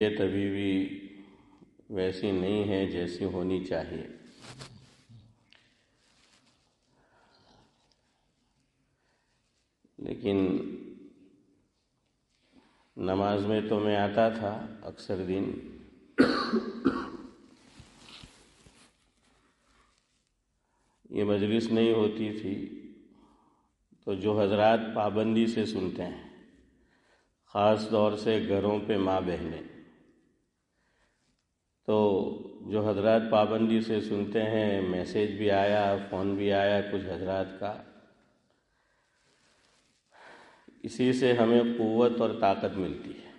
طبیعت ابھی بھی ویسی نہیں ہے جیسی ہونی چاہیے۔ لیکن نماز میں تو میں آتا تھا اکثر دن، یہ مجلس نہیں ہوتی تھی تو جو حضرات پابندی سے سنتے ہیں، خاص طور سے گھروں پہ ماں بہنیں، تو جو حضرات پابندی سے سنتے ہیں، میسیج بھی آیا، فون بھی آیا کچھ حضرات کا، اسی سے ہمیں قوت اور طاقت ملتی ہے،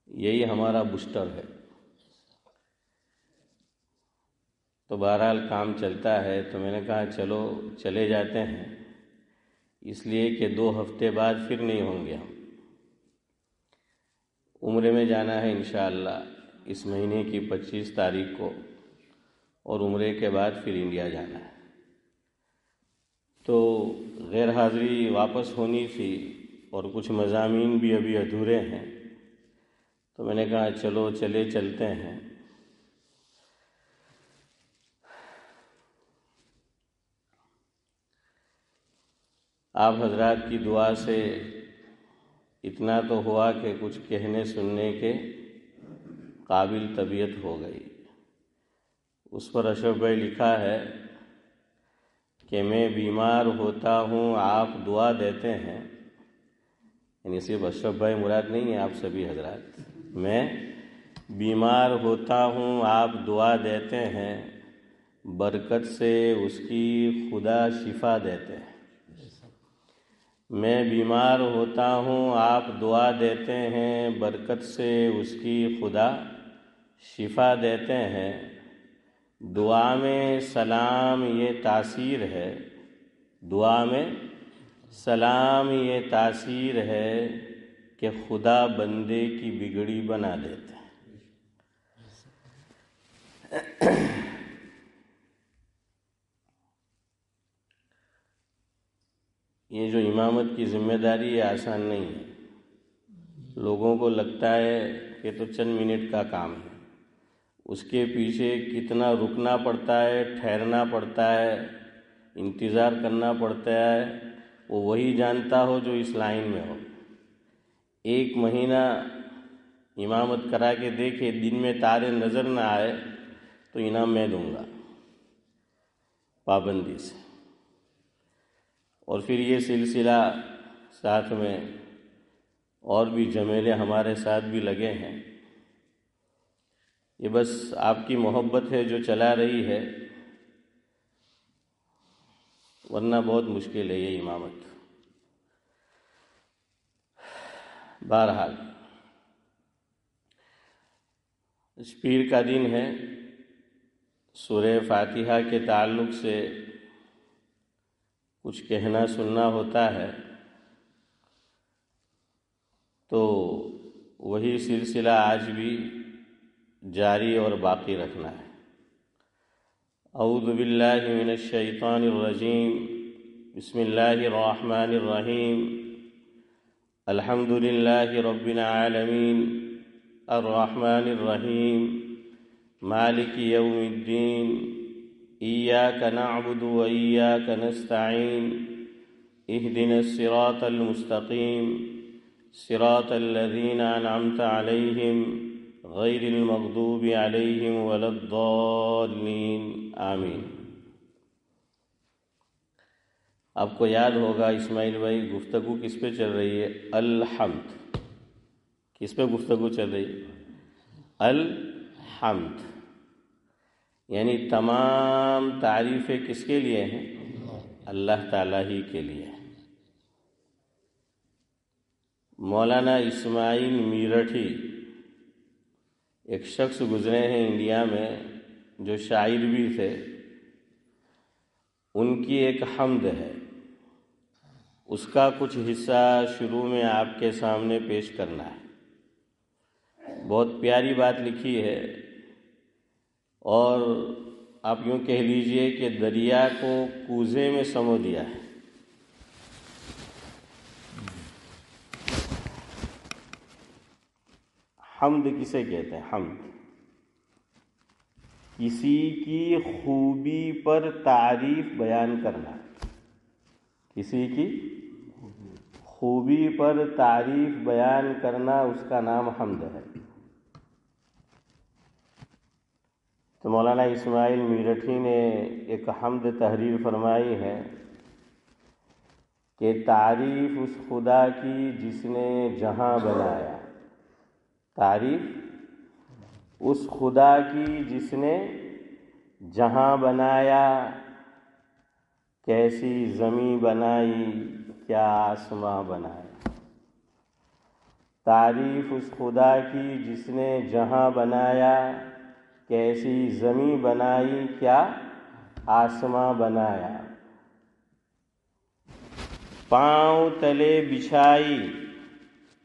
یہی ہمارا بوسٹر ہے۔ تو بہرحال کام چلتا ہے، تو میں نے کہا چلو چلے جاتے ہیں، اس لیے کہ 2 ہفتے بعد پھر نہیں ہوں گے ہم۔ عمرے میں جانا ہے انشاءاللہ اس مہینے کی 25 تاریخ کو، اور عمرے کے بعد پھر انڈیا جانا ہے، تو غیر حاضری واپس ہونی تھی اور کچھ مضامین بھی ابھی ادھورے ہیں، تو میں نے کہا چلو چلتے ہیں۔ آپ حضرات کی دعا سے اتنا تو ہوا کہ کچھ کہنے سننے کے قابل طبیعت ہو گئی۔ اس پر اشرف بھائی لکھا ہے کہ میں بیمار ہوتا ہوں، آپ دعا دیتے ہیں، یعنی صرف اشرف بھائی مراد نہیں ہے، آپ سبھی حضرات، میں بیمار ہوتا ہوں، آپ دعا دیتے ہیں، برکت سے اس کی خدا شفا دیتے ہیں۔ میں بیمار ہوتا ہوں، آپ دعا دیتے ہیں، برکت سے اس کی خدا شفا دیتے ہیں۔ دعا میں سلام یہ تاثیر ہے، دعا میں سلام یہ تاثیر ہے کہ خدا بندے کی بگڑی بنا دیتے ہیں۔ یہ جو امامت کی ذمہ داری ہے آسان نہیں ہے، لوگوں کو لگتا ہے کہ تو چند منٹ کا کام ہے، اس کے پیچھے کتنا رکنا پڑتا ہے، ٹھہرنا پڑتا ہے، انتظار کرنا پڑتا ہے، وہ وہی جانتا ہو جو اس لائن میں ہو۔ 1 مہینہ امامت کرا کے دیکھے، دن میں تارے نظر نہ آئے تو انعام میں دوں گا پابندی سے۔ اور پھر یہ سلسلہ ساتھ میں اور بھی جمیلے ہمارے ساتھ بھی لگے ہیں، یہ بس آپ کی محبت ہے جو چلا رہی ہے، ورنہ بہت مشکل ہے یہ امامت۔ بہرحال اس پیر کا دن ہے، سورہ فاتحہ کے تعلق سے کچھ کہنا سننا ہوتا ہے، تو وہی سلسلہ آج بھی جاری اور باقی رکھنا ہے۔ اعوذ باللہ من الشیطان الرجیم، بسم اللہ الرحمن الرحیم، الحمد للہ رب العالمین، الرحمن الرحیم، مالک یوم الدین، ایاک نعبد و ایاک نستعین، اہدنا الصراط المستقیم، صراط الذین انعمت علیہم غیر المغضوب علیہم ولا الضالین، آمین۔ آپ کو یاد ہوگا اسماعیل بھائی، گفتگو کس پہ چل رہی ہے؟ الحمد۔ کس پہ گفتگو چل رہی ہے؟ الحمد، یعنی تمام تعریفیں کس کے لیے ہیں؟ اللہ تعالیٰ ہی کے لیے۔ مولانا اسماعیل میرٹھی ایک شخص گزرے ہیں انڈیا میں جو شاعر بھی تھے، ان کی ایک حمد ہے، اس کا کچھ حصہ شروع میں آپ کے سامنے پیش کرنا ہے۔ بہت پیاری بات لکھی ہے، اور آپ یوں کہہ لیجئے کہ دریا کو کوزے میں سمو دیا ہے۔ حمد کسے کہتے ہیں؟ حمد کسی کی خوبی پر تعریف بیان کرنا، کسی کی خوبی پر تعریف بیان کرنا اس کا نام حمد ہے۔ تو مولانا اسماعیل میرٹھی نے ایک حمد تحریر فرمائی ہے کہ تعریف اس خدا کی جس نے جہاں بنایا، تعریف اس خدا کی جس نے جہاں بنایا، کیسی زمیں بنائی کیا آسماں بنایا۔ تعریف اس خدا کی جس نے جہاں بنایا، کیسی زمیں بنائی کیا آسماں بنایا۔ پاؤں تلے بچھائی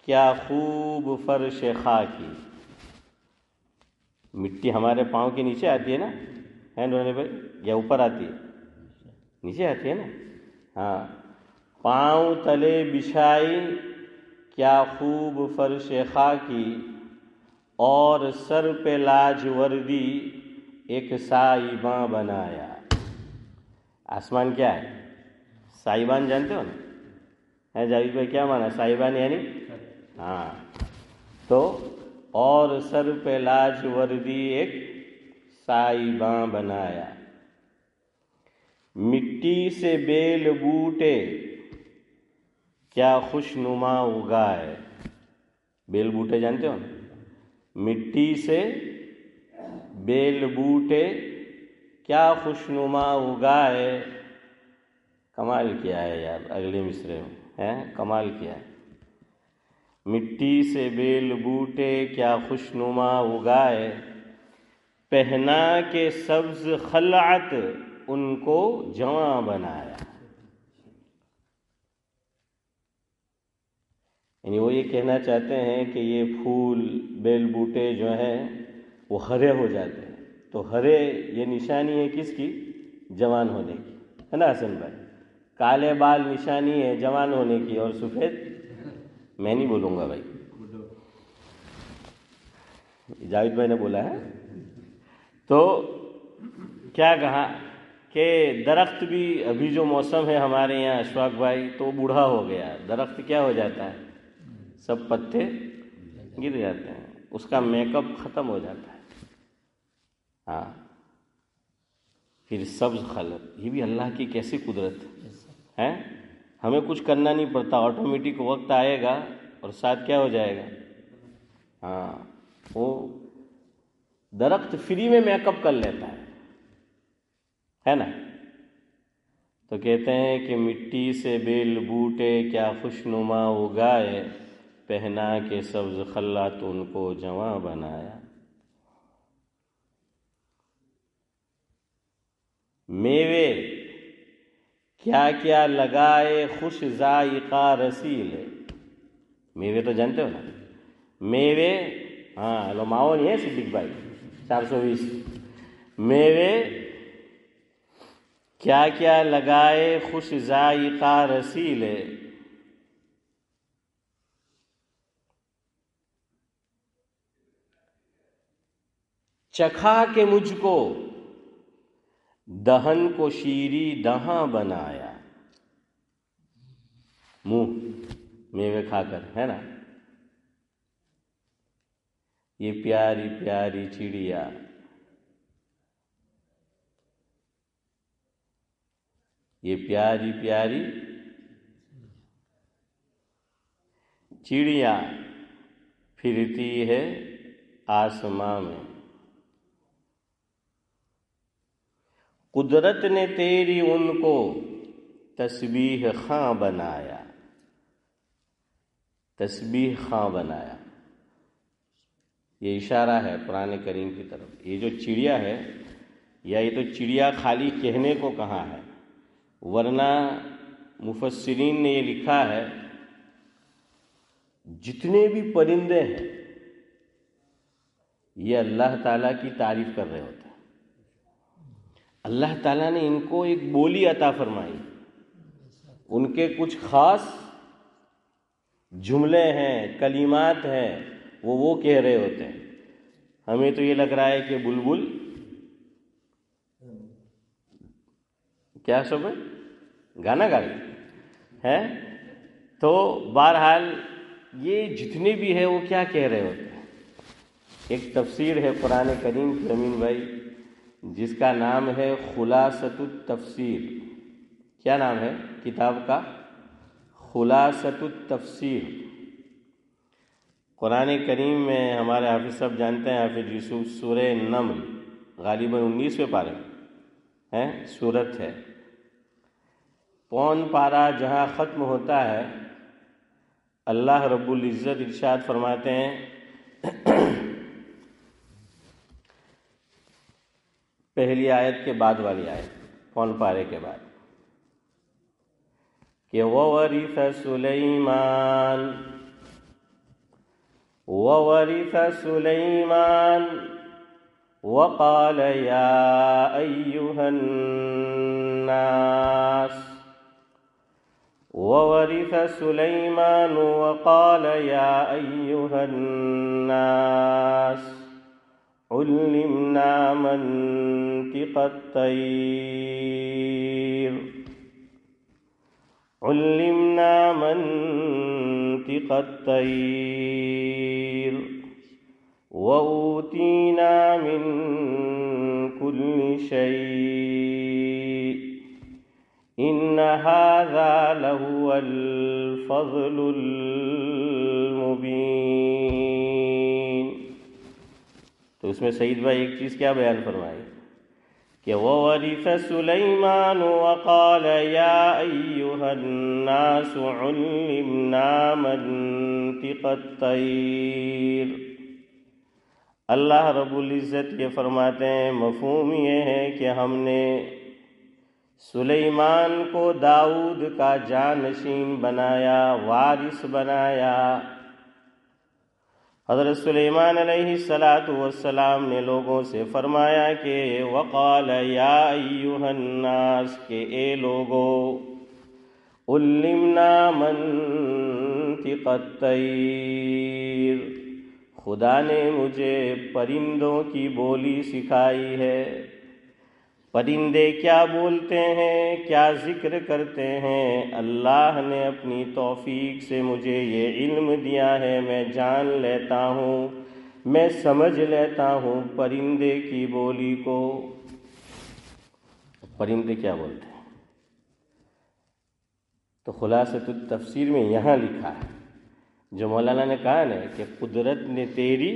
کیا خوب فرش خاکی۔ مٹی ہمارے پاؤں کے نیچے آتی ہے نا، ہے نونے بھائی، یا اوپر آتی ہے؟ نیچے آتی ہے نا، ہاں۔ پاؤں تلے بچھائی کیا خوب فرش خاکی، اور سر پہ لاجوردی ایک سائباں بنایا۔ آسمان کیا ہے؟ سائبان جانتے ہو نا؟ ہے جاوید بھائی، کیا مانا سائبان یعنی؟ ہاں، تو اور سر پہ لاجوردی ایک سائباں بنایا۔ مٹی سے بیل بوٹے کیا خوش نما اگائے۔ بیل بوٹے جانتے ہو نا؟ مٹی سے بیل بوٹے کیا خوش نما اگائے۔ کمال کیا ہے یار، اگلے مصرے میں ہے کمال کیا ہے۔ مٹی سے بیل بوٹے کیا خوش نما اگائے، پہنا کے سبز خلعت ان کو جواں بنایا۔ یعنی وہ یہ کہنا چاہتے ہیں کہ یہ پھول بیل بوٹے جو ہیں وہ ہرے ہو جاتے ہیں، تو ہرے یہ نشانی ہے کس کی؟ جوان ہونے کی، ہے نا حسن بھائی؟ کالے بال نشانی ہے جوان ہونے کی، اور سفید میں نہیں بولوں گا بھائی، جاوید بھائی نے بولا ہے۔ تو کیا کہا کہ درخت بھی ابھی جو موسم ہے ہمارے یہاں اشفاق بھائی، تو بوڑھا ہو گیا، درخت کیا ہو جاتا ہے؟ سب پتے گر جاتے ہیں، اس کا میک اپ ختم ہو جاتا ہے۔ ہاں، پھر سبز خلق، یہ بھی اللہ کی کیسی قدرت ہے۔ ہمیں کچھ کرنا نہیں پڑتا، آٹومیٹک وقت آئے گا اور ساتھ کیا ہو جائے گا؟ ہاں، وہ درخت فری میں میک اپ کر لیتا ہے نا؟ تو کہتے ہیں کہ مٹی سے بیل بوٹے کیا خوش نما اگائے، پہنا کے سبز خلعت ان کو جواں بنایا۔ میوے کیا کیا لگائے خوش ذائقہ رسیلے۔ میوے تو جانتے ہو نا؟ میوے، ہاں ہلو ماؤ نہیں ہے صدیق بھائی 420۔ میوے کیا کیا لگائے خوش ذائقہ رسیلے، چکھا کے مجھ کو دہن کو شیریں دہاں بنایا۔ منہ میوے کھا کر، ہے نا؟ یہ پیاری پیاری چڑیا، یہ پیاری پیاری چڑیا پھرتی ہے آسماں میں، قدرت نے تیری ان کو تسبیح خاں بنایا۔ تسبیح خاں بنایا، یہ اشارہ ہے قرآن کریم کی طرف۔ یہ جو چڑیا ہے، یا یہ تو چڑیا خالی کہنے کو کہا ہے، ورنہ مفسرین نے یہ لکھا ہے جتنے بھی پرندے ہیں یہ اللہ تعالیٰ کی تعریف کر رہے ہوتے ہیں۔ اللہ تعالیٰ نے ان کو ایک بولی عطا فرمائی، ان کے کچھ خاص جملے ہیں، کلمات ہیں، وہ کہہ رہے ہوتے ہیں. ہمیں تو یہ لگ رہا ہے کہ بلبل کیا سب ہے گانا گا رہے ہیں. تو بہرحال یہ جتنے بھی ہے وہ کیا کہہ رہے ہوتے ہیں. ایک تفسیر ہے قرآن کریم کی امین بھائی جس کا نام ہے خلاصۃ التفسیر. کیا نام ہے کتاب کا؟ خلاصۃ التفسیر. قرآن کریم میں ہمارے حافظ صاحب جانتے ہیں، حافظ یوسف، سورہ نمل غالباً 19ویں پارے ہے سورت ہے. پون پارہ جہاں ختم ہوتا ہے اللہ رب العزت ارشاد فرماتے ہیں پہلی آیت کے بعد والی آیت پون پارے کے بعد کہ وَوَرِثَ سُلَيْمَانُ وَقَالَ يَا أَيُّهَا النَّاسُ وَوَرِثَ سُلَيْمَانُ وَقَالَ يَا أَيُّهَا النَّاسُ عُلِّمْنَا مَنطِقَ الطَّيْرِ وَأُوتِينَا مِن كُلِّ شَيْءٍ إِنَّ هَذَا لَهُوَ الْفَضْلُ الْمُبِينُ. تو اس میں سعید بھائی ایک چیز کیا بیان فرمائی کہ وَوَرِثَ سُلَيْمَانُ وَقَالَ يَا أَيُّهَا النَّاسُ عُلِّمْنَا مَنطِقَ الطَّيْرِ. اللہ رب العزت یہ فرماتے ہیں مفہوم یہ ہے کہ ہم نے سلیمان کو داؤد کا جانشین بنایا، وارث بنایا. حضرت سلیمان علیہ السلام نے لوگوں سے فرمایا کہ وقال یا ایھا الناس کہ اے لوگو علمنا منطق الطیر، خدا نے مجھے پرندوں کی بولی سکھائی ہے. پرندے کیا بولتے ہیں، کیا ذکر کرتے ہیں، اللہ نے اپنی توفیق سے مجھے یہ علم دیا ہے. میں جان لیتا ہوں، میں سمجھ لیتا ہوں پرندے کی بولی کو. پرندے کیا بولتے ہیں؟ تو خلاصۃ التفسیر میں یہاں لکھا ہے جو مولانا نے کہا نا کہ قدرت نے تیری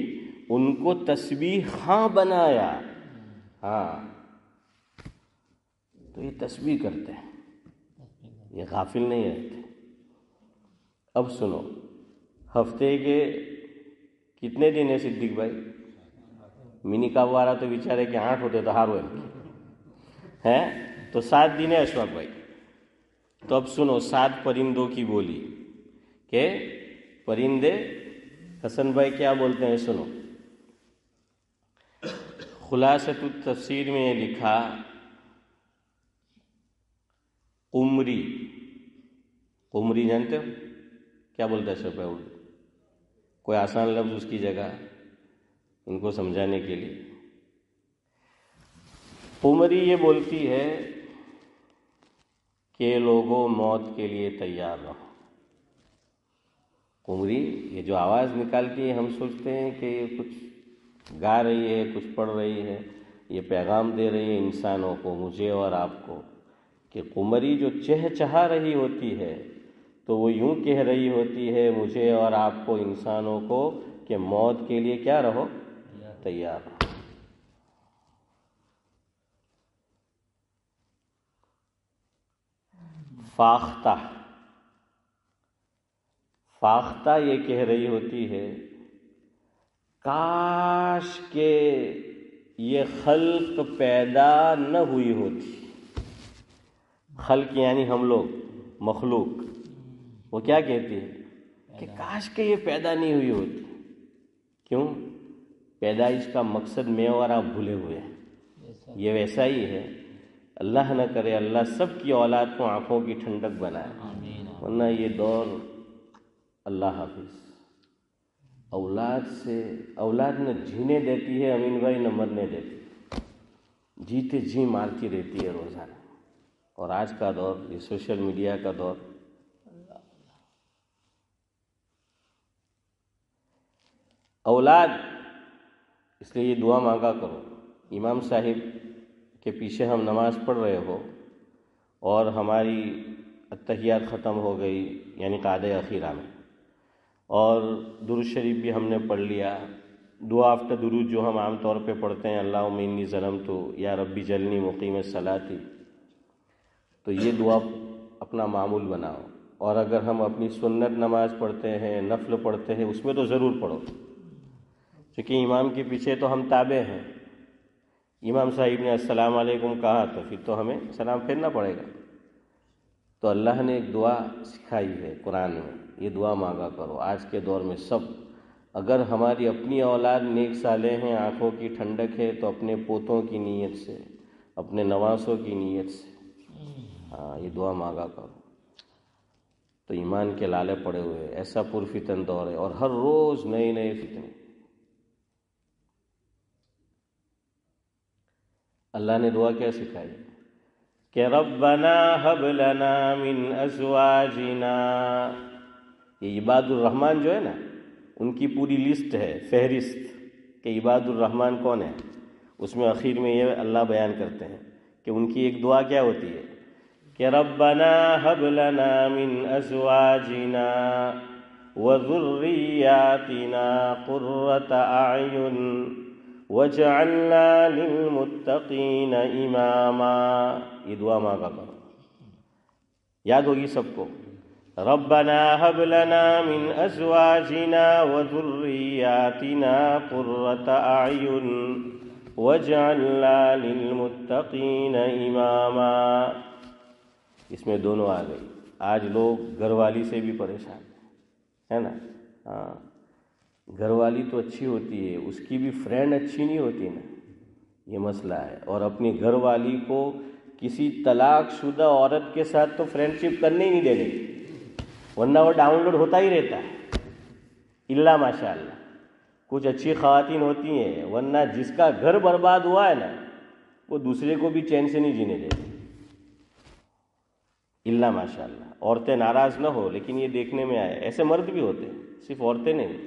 ان کو تسبیح خواں بنایا. ہاں تو یہ تسبیح کرتے ہیں، یہ غافل نہیں رہتے. اب سنو، ہفتے کے کتنے دن ہیں صدیق بھائی؟ منی کابوارا تو بیچارے کے 8 ہوتے تو ہار ہوئے ہیں تو 7 دن ہے اشفاق بھائی. تو اب سنو 7 پرندوں کی بولی کہ پرندے حسن بھائی کیا بولتے ہیں. سنو خلاصۃ التفسیر میں یہ لکھا قمری. قمری جانتے ہو کیا بولتا ہے شفا اردو؟ کوئی آسان لفظ اس کی جگہ ان کو سمجھانے کے لیے. قمری یہ بولتی ہے کہ لوگوں موت کے لیے تیار رہو. قمری یہ جو آواز نکالتی ہے ہم سوچتے ہیں کہ یہ کچھ گا رہی ہے، کچھ پڑھ رہی ہے، یہ پیغام دے رہی ہے انسانوں کو، مجھے اور آپ کو، کہ قمری جو چہچہا رہی ہوتی ہے تو وہ یوں کہہ رہی ہوتی ہے مجھے اور آپ کو، انسانوں کو، کہ موت کے لیے کیا رہو؟ تیار رہو. فاختہ، فاختہ یہ کہہ رہی ہوتی ہے کاش کہ یہ خلق پیدا نہ ہوئی ہوتی. خلق یعنی ہم لوگ، مخلوق. وہ کیا کہتی ہے کہ کاش کہ یہ پیدا نہیں ہوئی ہوتی. کیوں؟ پیدائش کا مقصد میں اور آپ بھولے ہوئے ہیں. یہ ویسا ہی ہے. اللہ نہ کرے اللہ سب کی اولاد کو آنکھوں کی ٹھنڈک بنائے، ورنہ یہ دور. اللہ حافظ. اولاد نہ جینے دیتی ہے امین بھائی، نہ مرنے دیتی، جیتے جی مارتی رہتی ہے روزانہ. اور آج کا دور، یہ سوشل میڈیا کا دور، اولاد، اس لیے یہ دعا مانگا کرو. امام صاحب کے پیچھے ہم نماز پڑھ رہے ہو اور ہماری اتحیات ختم ہو گئی، یعنی قعدہ اخیرہ میں، اور درود شریف بھی ہم نے پڑھ لیا. دعا آفٹر درود جو ہم عام طور پہ پڑھتے ہیں، اللہم انی ظلمت یا ربی جلنی مقیم الصلاۃ، تو یہ دعا اپنا معمول بناؤ. اور اگر ہم اپنی سنت نماز پڑھتے ہیں، نفل پڑھتے ہیں، اس میں تو ضرور پڑھو، کیونکہ امام کے پیچھے تو ہم تابع ہیں. امام صاحب نے السلام علیکم کہا تو پھر تو ہمیں سلام پھیرنا پڑے گا. تو اللہ نے ایک دعا سکھائی ہے قرآن میں، یہ دعا مانگا کرو. آج کے دور میں سب، اگر ہماری اپنی اولاد نیک صالح ہیں، آنکھوں کی ٹھنڈک ہے، تو اپنے پوتوں کی نیت سے، اپنے نواسوں کی نیت سے یہ دعا مانگا کرو. تو ایمان کے لالے پڑے ہوئے، ایسا پرفتن دور ہے، اور ہر روز نئے نئے فتنے. اللہ نے دعا کیا سکھائی کہ ربنا ہب لنا من ازواجنا. یہ عباد الرحمن جو ہے نا، ان کی پوری لسٹ ہے، فہرست کہ عباد الرحمن کون ہے. اس میں اخیر میں یہ اللہ بیان کرتے ہیں کہ ان کی ایک دعا کیا ہوتی ہے کہ ربنا ہب لنا من ازواجنا وذریاتنا قرۃ اعین وجعلنا للمتقین اماما. یہ دعا مانگا کرو، یاد ہوگی سب کو. ربنا هب لنا من ازواجنا وذریاتنا قرۃ اعین وجعلنا للمتقین اماما. اس میں دونوں آ گئی. آج لوگ گھر والی سے بھی پریشان ہے نا. ہاں، گھر والی تو اچھی ہوتی ہے، اس کی بھی فرینڈ اچھی نہیں ہوتی نا، یہ مسئلہ ہے. اور اپنی گھر والی کو کسی طلاق شدہ عورت کے ساتھ تو فرینڈ شپ کرنے ہی نہیں دینے، ورنہ وہ ڈاؤن لوڈ ہوتا ہی رہتا ہے. الا ماشاء اللہ کچھ اچھی خواتین ہوتی ہیں، ورنہ جس کا گھر برباد ہوا ہے نا، وہ دوسرے کو بھی چین سے نہیں جینے دیتے. الا ماشاء اللہ. عورتیں ناراض نہ ہو، لیکن یہ دیکھنے میں آئے ایسے مرد بھی ہوتے ہیں، صرف عورتیں نہیں.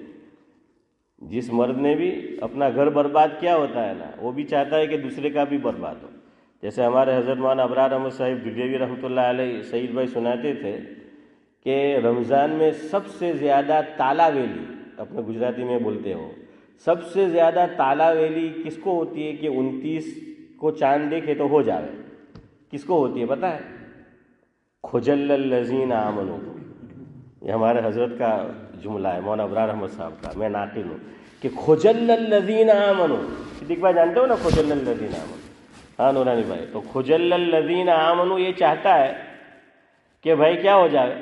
جس مرد نے بھی اپنا گھر برباد کیا ہوتا ہے نا، وہ بھی چاہتا ہے کہ دوسرے کا بھی برباد ہو. جیسے ہمارے حضرت مولانا ابرار احمد صاحب دہلوی رحمۃ اللہ علیہ سعید بھائی سناتے تھے کہ رمضان میں سب سے زیادہ تالا ویلی، اپنے گجراتی میں بولتے ہو، سب سے زیادہ تالا ویلی کس کو ہوتی ہے کہ 29 کو چاند دیکھے تو ہو جاوے. کس کو ہوتی ہے پتہ ہے؟ خجل الذین آمنوا. یہ ہمارے حضرت کا جملہ ہے، مولانا ابرار احمد صاحب کا، میں ناقل ہوں، کہ خجل الذین آمنوا. صدیق بھائی جانتے ہو نا خجل الذین آمنوا؟ ہاں نورانی بھائی. تو خجل الذین آمنوا یہ چاہتا ہے کہ بھائی کیا ہو جائے،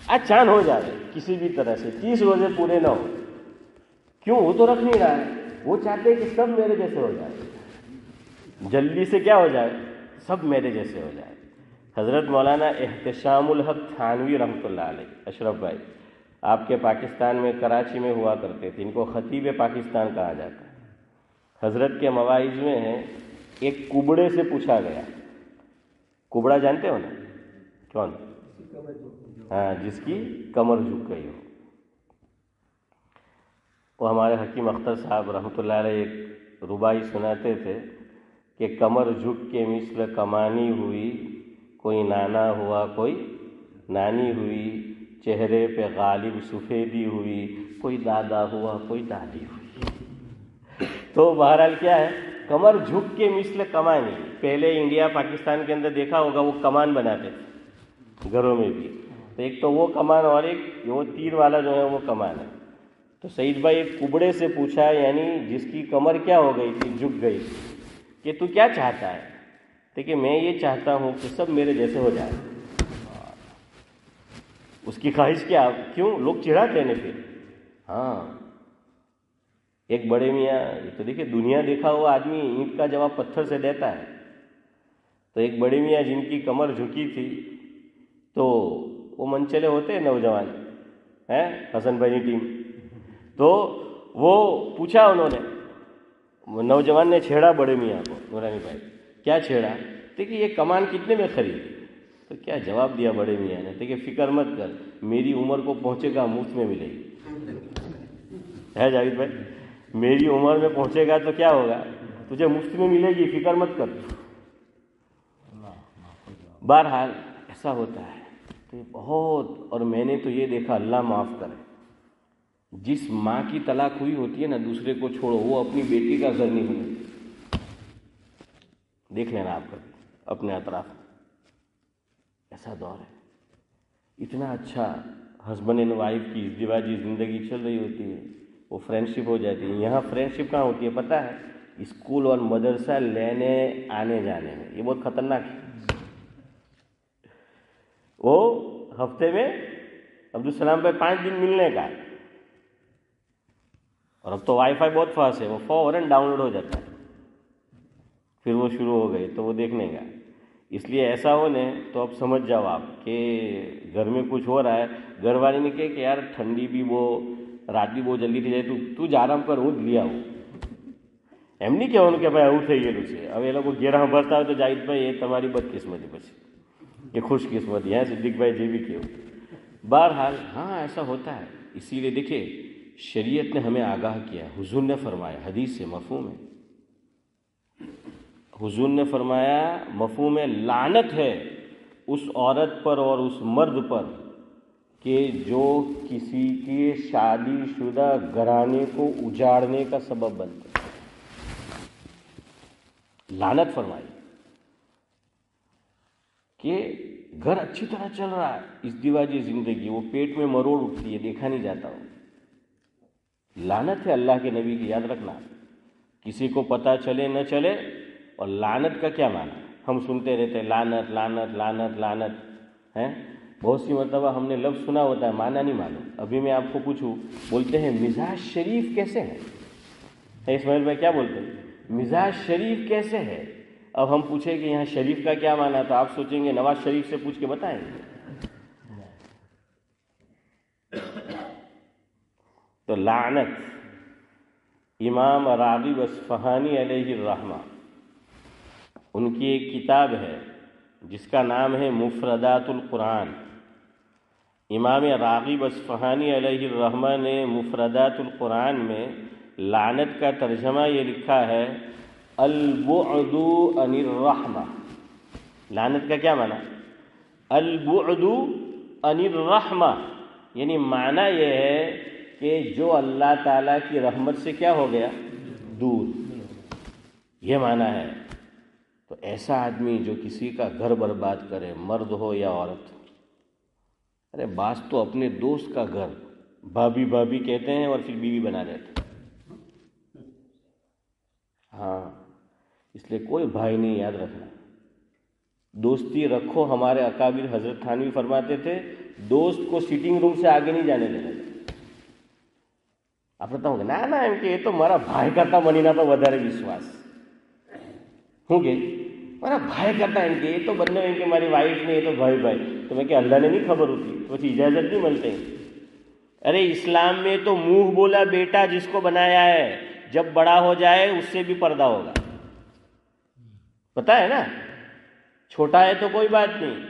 آج چاند ہو جائے کسی بھی طرح سے، 30 روزے پورے نہ ہو. کیوں؟ وہ تو رکھ نہیں رہا ہے، وہ چاہتے ہیں کہ سب میرے جیسے ہو جائے، جلدی سے کیا ہو جائے، سب میرے جیسے ہو جائے. حضرت مولانا احتشام الحق تھانوی رحمۃ اللہ علیہ، اشرف بھائی، آپ کے پاکستان میں کراچی میں ہوا کرتے تھے، ان کو خطیب پاکستان کہا جاتا ہے. حضرت کے مواعظ میں ہے، ایک کبڑے سے پوچھا گیا. کبڑا جانتے ہو نا کون؟ ہاں، جس کی کمر جھک گئی ہو. وہ ہمارے حکیم اختر صاحب رحمۃ اللہ علیہ ایک رباعی سناتے تھے کہ کمر جھک کے مثل کمانی ہوئی، کوئی نانا ہوا کوئی نانی ہوئی، چہرے پہ غالب سفیدی ہوئی، کوئی دادا ہوا کوئی دادی ہوئی. تو بہرحال کیا ہے، کمر جھک کے مثل کمانی. پہلے انڈیا پاکستان کے اندر دیکھا ہوگا وہ کمان بناتے تھے گھروں میں بھی. تو ایک تو وہ کمان، اور ایک وہ تیر والا جو ہے وہ کمان ہے. تو سعید بھائی ایک کبڑے سے پوچھا، یعنی جس کی کمر کیا ہو گئی تھی، جھک گئی تھی، کہ تو کیا چاہتا ہے؟ کہ میں یہ چاہتا ہوں کہ سب میرے جیسے ہو جائے. اس کی خواہش کیا؟ کیوں لوگ چڑھاتے ہیں پھر. ہاں، ایک بڑے میاں، تو دیکھیں دنیا دیکھا ہوا آدمی اینٹ کا جواب پتھر سے دیتا ہے. تو ایک بڑے میاں جن کی کمر جھکی تھی، تو وہ منچلے ہوتے ہیں نوجوان ہیں، حسن بھائی ٹیم، تو وہ پوچھا انہوں نے، نوجوان نے چھیڑا بڑے میاں کو، نورانی بھائی کیا چھیڑا؟ دیکھیے یہ کمان کتنے میں خریدی؟ تو کیا جواب دیا بڑے میاں نے؟ دیکھیے فکر مت کر، میری عمر کو پہنچے گا مفت میں ملے گی. ہے جاوید بھائی، میری عمر میں پہنچے گا تو کیا ہوگا؟ تجھے مفت میں ملے گی، فکر مت کر. بہرحال ایسا ہوتا ہے تو بہت. اور میں نے تو یہ دیکھا، اللہ معاف کرے، جس ماں کی طلاق ہوئی ہوتی ہے نا، دوسرے کو چھوڑو، وہ اپنی بیٹی کا گھر نہیں ہونے دیتی. دیکھ لینا آپ کبھی اپنے اطراف میں، ایسا دور ہے. اتنا اچھا ہسبینڈ اینڈ وائف کی ازدواجی زندگی چل رہی ہوتی ہے، وہ فرینڈ شپ ہو جاتی ہے. یہاں فرینڈ شپ کہاں ہوتی ہے پتہ ہے؟ اسکول اور مدرسہ لینے آنے جانے میں. یہ بہت خطرناک ہے. وہ ہفتے میں عبدالسلام پہ 5 دن ملنے کا، اور اب تو وائی فائی بہت فاسٹ ہے، وہ فوراً ڈاؤن لوڈ ہو جاتا ہے. پھر وہ شروع ہو گئی تو وہ دیکھنے کا. اس لیے ایسا ہونے تو اب سمجھ جاؤ آپ کہ گھر میں کچھ ہو رہا ہے. گھر والے نے کہے کہ یار ٹھنڈی بھی وہ رات بھی بہت جلدی تھی جائے، تو جا آرام کر، اونٹ لیا ہو. એમ નહીં કહેવાનું કે ભાઈ આવું થઈ ગયેલું છે. હવે એ લોકો ઘેરા ભરતા હોય તો જાહિદભાઈ એ તમારી બદકિસ્મતી પછી یہ خوش قسمتی ہے صدیق بھائی جی بھی کیوں. بہرحال ہاں ایسا ہوتا ہے. اسی لیے دیکھیں شریعت نے ہمیں آگاہ کیا، حضور نے فرمایا، حدیث سے مفہوم ہے، حضور نے فرمایا مفہوم لعنت ہے اس عورت پر اور اس مرد پر کہ جو کسی کے شادی شدہ گھرانے کو اجاڑنے کا سبب بنتا. لعنت فرمائی کہ گھر اچھی طرح چل رہا ہے، ازدواجی زندگی، وہ پیٹ میں مروڑ اٹھتی ہے، دیکھا نہیں جاتا ہو. لعنت ہے اللہ کے نبی کی، یاد رکھنا. کسی کو پتہ چلے نہ چلے. اور لعنت کا کیا معنی؟ ہم سنتے رہتے ہیں لعنت لعنت لعنت لعنت ہیں. بہت سی مرتبہ ہم نے لفظ سنا ہوتا ہے، معنی نہیں معلوم. ابھی میں آپ کو پوچھوں، بولتے ہیں مزاج شریف کیسے ہے؟ اسماعیل بھائی کیا بولتے ہیں؟ مزاج شریف کیسے ہے؟ اب ہم پوچھیں کہ یہاں شریف کا کیا معنی ہے تو آپ سوچیں گے نواز شریف سے پوچھ کے بتائیں گے. تو لعنت امام راغب اصفہانی علیہ الرحمہ، ان کی ایک کتاب ہے جس کا نام ہے مفردات القرآن. امام راغب اصفہانی علیہ الرحمہ نے مفردات القرآن میں لعنت کا ترجمہ یہ لکھا ہے البعد عن الرحمہ. لعنت کا کیا معنی؟ البعد عن الرحمہ، یعنی معنی یہ ہے کہ جو اللہ تعالیٰ کی رحمت سے کیا ہو گیا؟ دور. یہ معنی ہے. تو ایسا آدمی جو کسی کا گھر برباد کرے، مرد ہو یا عورت. ارے بعض تو اپنے دوست کا گھر بھابھی بھابھی کہتے ہیں اور پھر بیوی بنا لیتے. ہاں اس لیے کوئی بھائی نہیں، یاد رکھنا. دوستی رکھو. ہمارے اکابر حضرت تھانوی فرماتے تھے دوست کو سیٹنگ روم سے آگے نہیں جانے دینا. આપણે તો ના એમ કે એ તો મારા ભાઈ કરતા મનીના તો વધારે વિશ્વાસ. શું કે મારા ભાઈ કરતા એમ કે એ તો બંને એમ કે મારી વાઈફ ને એ તો ભાઈ ભાઈ. તો મેં કે અલ્લાહને નહીં ખબર હોતી પછી ઇજાજત નહીં મળતી. ارے اسلام میں تو منہ بولا بیٹا جس کو بنایا ہے جب بڑا ہو جائے اس سے بھی پردہ ہوگا. پتہ ہے نا، چھوٹا ہے تو کوئی بات نہیں،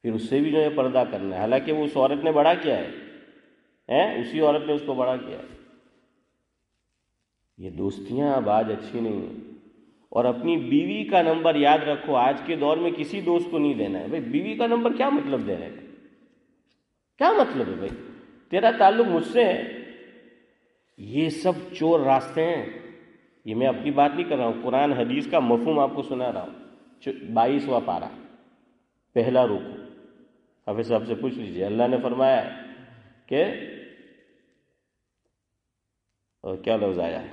پھر اس سے بھی جو ہے پردہ کرنا ہے. حالانکہ وہ اس عورت نے بڑا کیا ہے، اسی عورت نے اس کو بڑا کیا ہے. یہ دوستیاں اب آج اچھی نہیں ہیں. اور اپنی بیوی کا نمبر یاد رکھو. آج کے دور میں کسی دوست کو نہیں دینا ہے. بھائی بیوی کا نمبر کیا مطلب دینے کا؟ کیا مطلب ہے بھائی؟ تیرا تعلق مجھ سے ہے. یہ سب چور راستے ہیں. یہ میں اپنی بات نہیں کر رہا ہوں، قرآن حدیث کا مفہوم آپ کو سنا رہا ہوں. 22واں پارہ پہلا رکوع. حافظ صاحب سے پوچھ لیجئے. اللہ نے فرمایا کہ اور کیا لفظ آیا ہے؟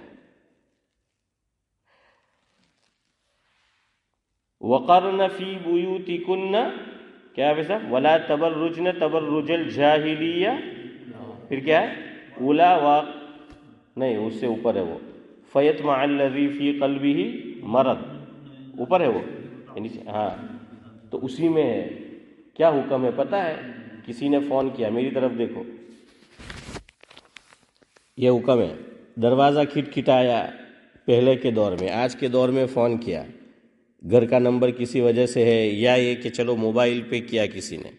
وَقَرْنَ فِي بُيُوتِكُنَّ، کیا ہے صاحب؟ وَلَا تَبَرُّجْنَ تَبَرُّجَ الْجَاهِلِيَّةِ. پھر کیا ہے؟ اولا نہیں، اس سے اوپر ہے وہ فَيَطْمَعَ الَّذِي فِي قَلْبِهِ مَرَضٌ. اوپر ہے وہ، ہاں. تو اسی میں کیا حکم ہے پتہ ہے؟ کسی نے فون کیا، میری طرف دیکھو، یہ حکم ہے. دروازہ کھٹکھٹایا پہلے کے دور میں، آج کے دور میں فون کیا، گھر کا نمبر کسی وجہ سے ہے، یا یہ کہ چلو موبائل پہ کیا کسی نے،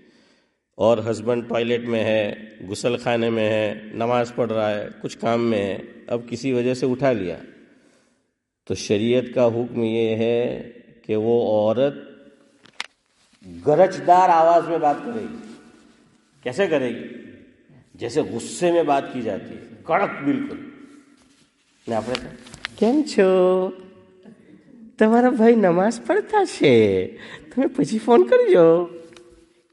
اور ہسبینڈ ٹوائلٹ میں ہے، غسل خانے میں ہے، نماز پڑھ رہا ہے، کچھ کام میں ہے، اب کسی وجہ سے اٹھا لیا، تو شریعت کا حکم یہ ہے کہ وہ عورت گرجدار آواز میں بات کرے گی. کیسے کرے گی؟ جیسے غصے میں بات کی جاتی ہے، کڑک بالکل. ને આપણે કેમ છો, તમારા ભાઈ નમાઝ પઢતા છે, તમે પછી ફોન કરજો.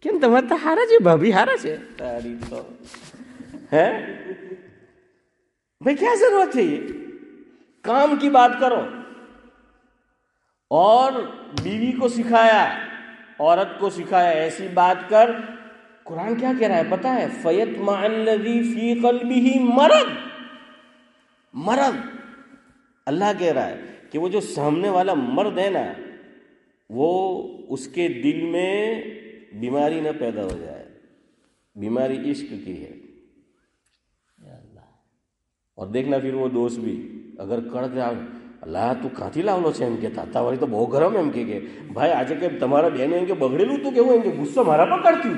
કેમ તમારે તો હારા છે, ભાભી હારા છે. તારી તો ہے بھائی کیا ضرورت ہے؟ یہ کام کی بات کرو. اور بیوی کو سکھایا، عورت کو سکھایا ایسی بات کر. قرآن کیا کہہ رہا ہے پتہ ہے؟ فَيَطْمَعَ الَّذِي فِي قَلْبِهِ مرض. مرض اللہ کہہ رہا ہے کہ وہ جو سامنے والا مرد ہے نا، وہ اس کے دل میں بیماری نہ پیدا ہو جائے. بیماری عشق کی ہے. اور دیکھنا پھر وہ دوست بھی اگر کڑ گیا، અલા તું કાંથી લાવલો છે એમ કે, તાતાવાળી તો બહુ ગરમ એમ કે ભાઈ આજે કે તમારા બેન એમ કે બગડેલું તું કેવું એમ કે ગુસ્સો મારા પર કરતી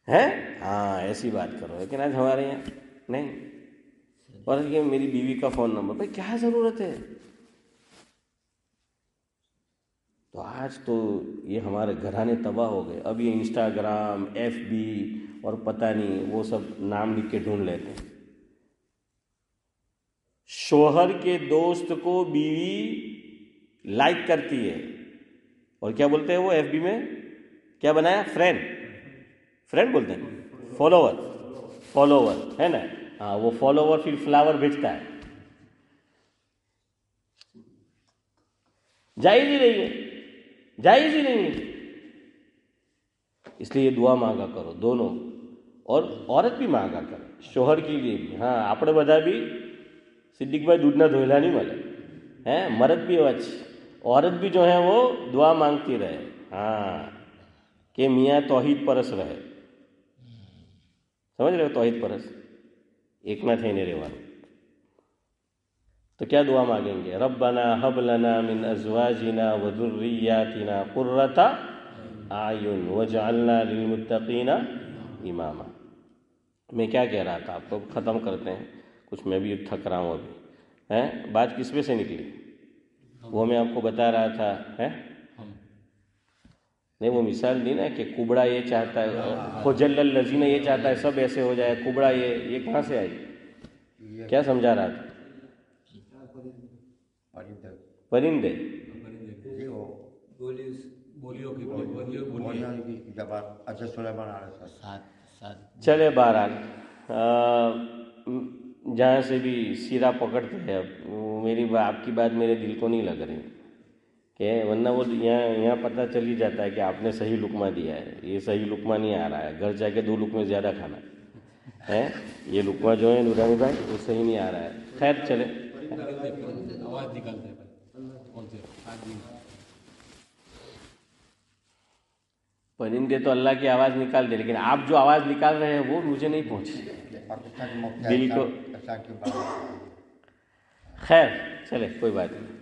ہے. ہاں ایسی بات کرو. لیکن آج ہمارے یہاں نہیں. اور یہ میری بیوی کا فون نمبر، بھائی کیا ضرورت ہے؟ تو آج تو یہ ہمارے گھرانے تباہ ہو گئے. اب یہ انسٹاگرام، ایف بی اور پتہ نہیں وہ سب نام لکھ کے ڈھونڈ لیتے ہیں. شوہر کے دوست کو بیوی لائک کرتی ہے اور کیا بولتے ہیں وہ ایف بی میں؟ کیا بنایا؟ فرینڈ بولتے ہیں، فالوور ہے نا. ہاں وہ فالوور پھر فلاور بھیجتا ہے. جائز ہی نہیں ہے. اس لیے یہ دعا مانگا کرو دونوں، اور عورت بھی مانگا کرے شوہر کے لیے بھی. ہاں આપણે બધા بھی صدیق بھائی دودھ نہ دھوئلا نہیں ملے ہیں. مرد بھی عورت بھی جو ہے وہ دعا مانگتی رہے. ہاں کہ میاں توحید پرس رہے. سمجھ رہے ہو؟ توحید پرس ایک نہ تھے نہیں رہے. تو کیا دعا مانگیں گے؟ ربنا هب لنا من ازواجنا وذرياتنا قرة اعین واجعلنا للمتقین اماما. میں کیا کہہ رہا تھا، آپ کو ختم کرتے ہیں. کچھ میں بھی تھک رہا ہوں ابھی. بات کس پہ سے نکلی؟ وہ میں آپ کو بتا رہا تھا نہیں، وہ مثال دی نا کہ کبڑا یہ چاہتا ہے، خجل الذین یہ چاہتا ہے سب ایسے ہو جائے. کبڑا یہ کہاں سے آئی؟ کیا سمجھا رہا تھا؟ پرندے. چلے بہرحال جہاں سے بھی سیرا پکڑتے ہیں. اب میری آپ کی بات میرے دل کو نہیں لگ رہی کہ ورنہ وہ یہاں پتہ چل ہی جاتا ہے کہ آپ نے صحیح لقمہ دیا ہے. یہ صحیح لقمہ نہیں آ رہا ہے، گھر جا کے 2 لقمے زیادہ کھانا ہے. یہ لقمہ جو ہے نورانی بھائی وہ صحیح نہیں آ رہا ہے. خیر چلے. آواز نکالتے ہیں پرندے تو اللہ کی آواز نکال دے، لیکن آپ جو آواز نکال رہے ہیں وہ مجھے نہیں پہنچی دل کو. خیر چلے کوئی بات نہیں.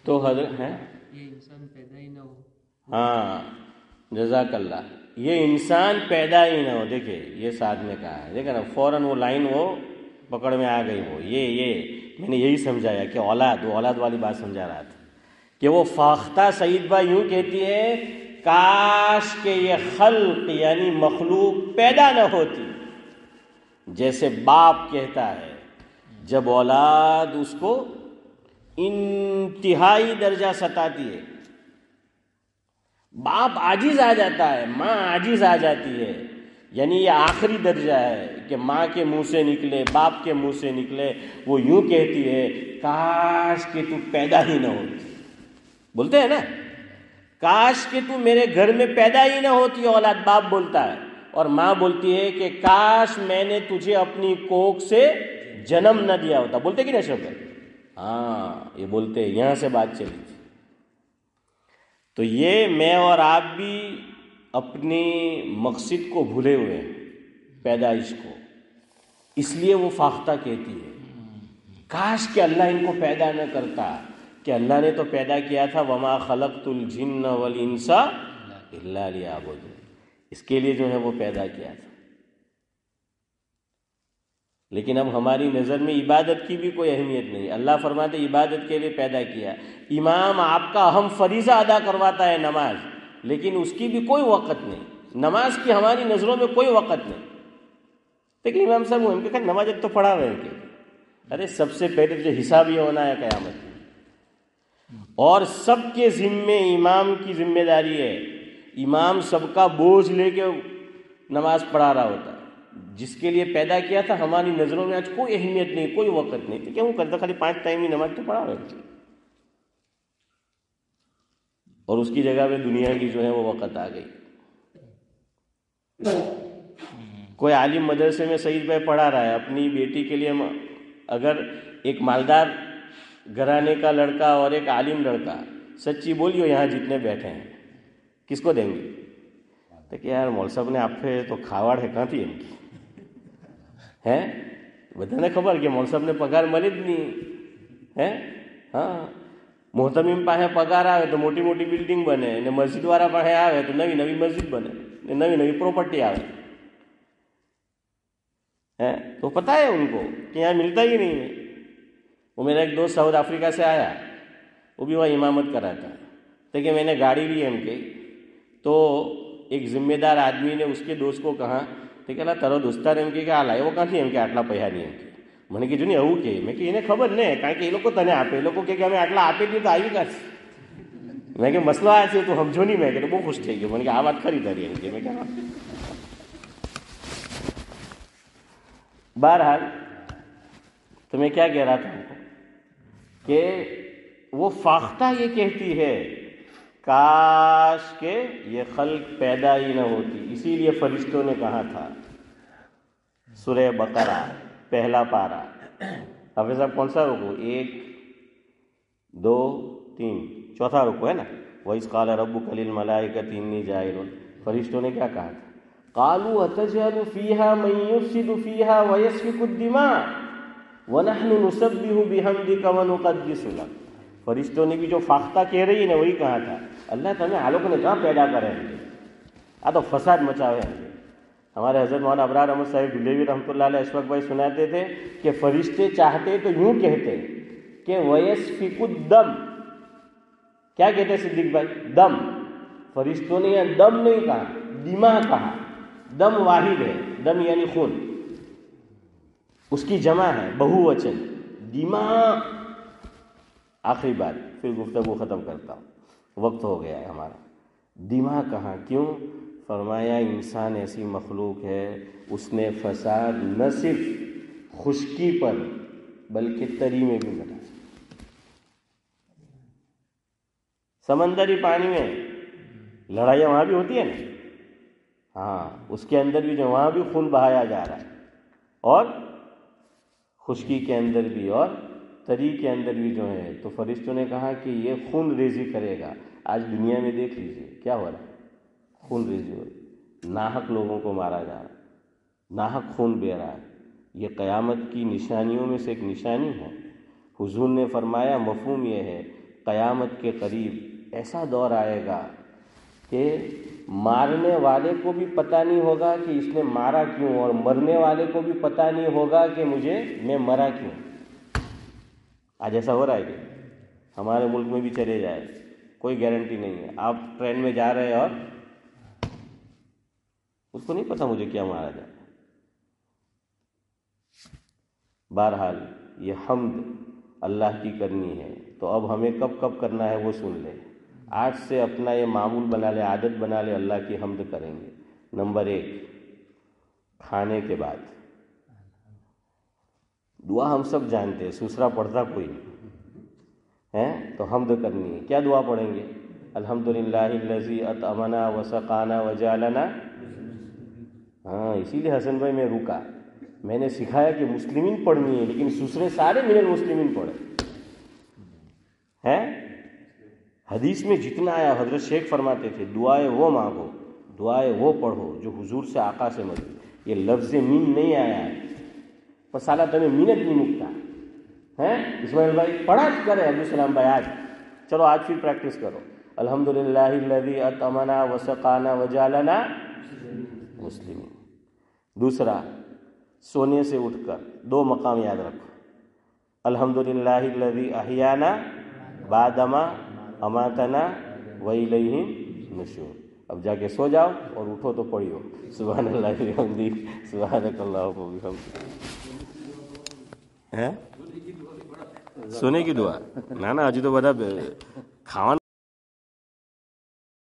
تو حضرت ہیں یہ انسان پیدا ہی نہ ہو. ہاں جزاک اللہ. یہ انسان پیدا ہی نہ ہو. دیکھیں یہ ساتھ میں کہا ہے، دیکھیں نا فوراً وہ لائن وہ پکڑ میں آ گئی. وہ یہ میں نے یہی سمجھایا کہ اولاد والی بات سمجھا رہا تھا کہ وہ فاختہ سعید بھائی یوں کہتی ہے کاش کہ یہ خلق یعنی مخلوق پیدا نہ ہوتی. جیسے باپ کہتا ہے جب اولاد اس کو انتہائی درجہ ستاتی ہے، باپ عاجز آ جاتا ہے، ماں عاجز آ جاتی ہے، یعنی یہ آخری درجہ ہے کہ ماں کے منہ سے نکلے، باپ کے منہ سے نکلے. وہ یوں کہتی ہے کاش کہ تو پیدا ہی نہ ہوتی. بولتے ہیں نا کاش کہ تو میرے گھر میں پیدا ہی نہ ہوتی. اولاد باپ بولتا ہے، اور ماں بولتی ہے کہ کاش میں نے تجھے اپنی کوکھ سے جنم نہ دیا ہوتا. بولتے کہ نہیں اشرف بھائی؟ ہاں یہ بولتے ہیں. یہاں سے بات چلی تھی. تو یہ میں اور آپ بھی اپنی مقصد کو بھولے ہوئے ہیں. پیدائش کو، اس لیے وہ فاختہ کہتی ہے کاش کہ اللہ ان کو پیدا نہ کرتا، کہ اللہ نے تو پیدا کیا تھا وما خلقت الجن والانس الا لیعبدون، اس کے لیے جو ہے وہ پیدا کیا تھا۔ لیکن اب ہماری نظر میں عبادت کی بھی کوئی اہمیت نہیں، اللہ فرماتے عبادت کے لیے پیدا کیا۔ امام آپ کا اہم فریضہ ادا کرواتا ہے نماز، لیکن اس کی بھی کوئی وقت نہیں، نماز کی ہماری نظروں میں کوئی وقت نہیں۔ لیکن امام صاحب ان کے نماز تو پڑھا ہوئے ہیں کہ ارے سب سے پہلے جو حساب یہ ہونا ہے قیامت میں، اور سب کے ذمے امام کی ذمہ داری ہے، امام سب کا بوجھ لے کے نماز پڑھا رہا ہوتا ہے۔ جس کے لیے پیدا کیا تھا ہماری نظروں میں آج کوئی اہمیت نہیں، کوئی وقت نہیں، تو کیا وہ کرتا؟ خالی 5 ٹائم کی نماز تو پڑھا ہوئے، اور اس کی جگہ پہ دنیا کی جو ہے وہ وقت آ گئی۔ کوئی عالم مدرسے میں سعید بھائی پڑھا رہا ہے اپنی بیٹی کے لیے، اگر ایک مالدار گھرانے کا لڑکا اور ایک عالم لڑکا، سچی بولیو یہاں جتنے بیٹھے ہیں کس کو دیں گے؟ تو کہ یار مول صاحب نے آپ پہ تو کھاوڑ ہے، کہاں تھی ان کی ہے؟ بتانے خبر کہ مول صاحب نے پگار ملے જ نہیں ہے۔ ہاں محتمیم پاہے پگار آوے تو موٹی موٹی بلڈنگ بنے نے، مسجد واળા પાસે આવે તો નવી નવી مسجد બને ને નવી નવી પ્રોપર્ટી આવે ہے۔ تو پتہ ہے ان کو کہ یہاں ملتا ہی نہیں ہے۔ وہ میرا ایک دوست ساؤتھ افریقہ سے آیا، وہ بھی وہاں امامت کراتا ہے، تو کہ میں نے گاڑی لی ان کے، تو ایک ذمہ دار آدمی نے اس کے دوست کو کہا تو کہ તારો દોસ્તાર એમ કે આ લાવ્યો ક્યાંથી? એમ કે આટલા પૈસા નહીં। એમ કે મને કીધું ને આવું કે મેં કે એને ખબર ને, કારણ કે એ લોકો તને આપે, એ લોકો કે અમે આટલા આપી દીધું તો આવી કાઢશે। મેં કે મસલો આ છે તું સમજો નહીં। મેં કે બહુ ખુશ થઈ ગયો, મને કે આ વાત ખરી તારી। એમ કે મેં કે بہرحال تو میں کیا کہہ رہا تھا کہ وہ فاختہ یہ کہتی ہے کاش کہ یہ خلق پیدا ہی نہ ہوتی۔ اسی لیے فرشتوں نے کہا تھا، سورہ بقرہ پہلا پارہ، حافظ صاحب کون سا رکو؟ 1 2 3 چوتھا رکو ہے نا، وَإِذْ قَالَ رَبُّكَ لِلْمَلَائِكَةِ إِنِّي جَاعِلٌ، فرشتوں نے کیا کہا تھا؟ قالوا اتجعل فيها من يفسد فيها ويسفك الدماء ونحن نسبح بحمدك ونقدس لك۔ فرشتوں نے بھی جو فاختہ کہہ رہی ہے نا وہی کہا تھا، اللہ تعالیٰ آ لوگوں نے کہاں پیدا کرے ہیں، آ تو فساد مچاوے ہیں۔ ہمارے حضرت مولانا ابرار احمد صاحب دہلوی رحمۃ اللہ علیہ اشفاق بھائی سناتے تھے کہ فرشتے چاہتے تو یوں کہتے کہ ویسفک الدم، کیا کہتے صدیق بھائی؟ دم۔ فرشتوں نے یہاں دم نہیں کہا، دماء کہا۔ دم واحد ہے، دم یعنی خون، اس کی جمع ہے بہو وچن، دماء۔ آخری بات پھر گفتگو ختم کرتا ہوں، وقت ہو گیا ہے ہمارا۔ دماء کہاں؟ کیوں؟ فرمایا انسان ایسی مخلوق ہے اس نے فساد نہ صرف خشکی پر بلکہ تری میں بھی بنا۔ سمندری پانی میں لڑائیاں وہاں بھی ہوتی ہیں نا، ہاں اس کے اندر بھی جو وہاں بھی خون بہایا جا رہا ہے، اور خشکی کے اندر بھی اور تری کے اندر بھی جو ہے۔ تو فرشتوں نے کہا کہ یہ خون ریزی کرے گا۔ آج دنیا میں دیکھ لیجئے کیا ہو رہا ہے، خون ریزی ہو رہی ہے، ناحق لوگوں کو مارا جا رہا ہے، ناحق خون بہہ رہا ہے۔ یہ قیامت کی نشانیوں میں سے ایک نشانی ہے۔ حضور نے فرمایا مفہوم یہ ہے قیامت کے قریب ایسا دور آئے گا کہ مارنے والے کو بھی پتہ نہیں ہوگا کہ اس نے مارا کیوں، اور مرنے والے کو بھی پتہ نہیں ہوگا کہ میں مرا کیوں۔ آج ایسا ہو رہا ہے کہ ہمارے ملک میں بھی چلے جائے، کوئی گارنٹی نہیں ہے۔ آپ ٹرین میں جا رہے ہیں اور اس کو نہیں پتہ مجھے کیا مارا جائے۔ بہرحال یہ حمد اللہ کی کرنی ہے، تو اب ہمیں کب کب کرنا ہے وہ سن لے۔ آج سے اپنا یہ معمول بنا لے، عادت بنا لے، اللہ کی حمد کریں گے۔ نمبر 1، کھانے کے بعد دعا ہم سب جانتے ہیں، دوسرا پڑھتا کوئی نہیں ہے، تو حمد کرنی ہے۔ کیا دعا پڑھیں گے؟ الحمدللہ الذی اطعمنا وسقانا وجعلنا۔ ہاں اسی لیے حسن بھائی میں رکا، میں نے سکھایا کہ مسلمین پڑھنی ہے، لیکن دوسرے سارے من المسلمین پڑھے ہیں۔ حدیث میں جتنا آیا حضرت شیخ فرماتے تھے دعائیں وہ مانگو، دعائیں وہ پڑھو جو حضور سے آقا سے ملی۔ یہ لفظ مین نہیں آیا ہے. پر سالہ تمہیں مینت نہیں مکتا ہے. اسماعیل بھائی پڑھا کرے عبدالسلام بھائی آج. چلو آج پھر پریکٹس کرو. الحمدللہ الذی اطعمنا وسقانا وجعلنا مسلمین. دوسرا سونے سے اٹھ کر 2 مقام یاد رکھو. الحمدللہ الذی احیانا بعدما اماتنا والیہ النشور. اب جا کے سو جاؤ اور اٹھو تو پڑھیو سبحان اللہ وبحمدہ سبحانک اللہم وبحمدک. سونے کی دعا نا نا ہجی تو بڑا کھانا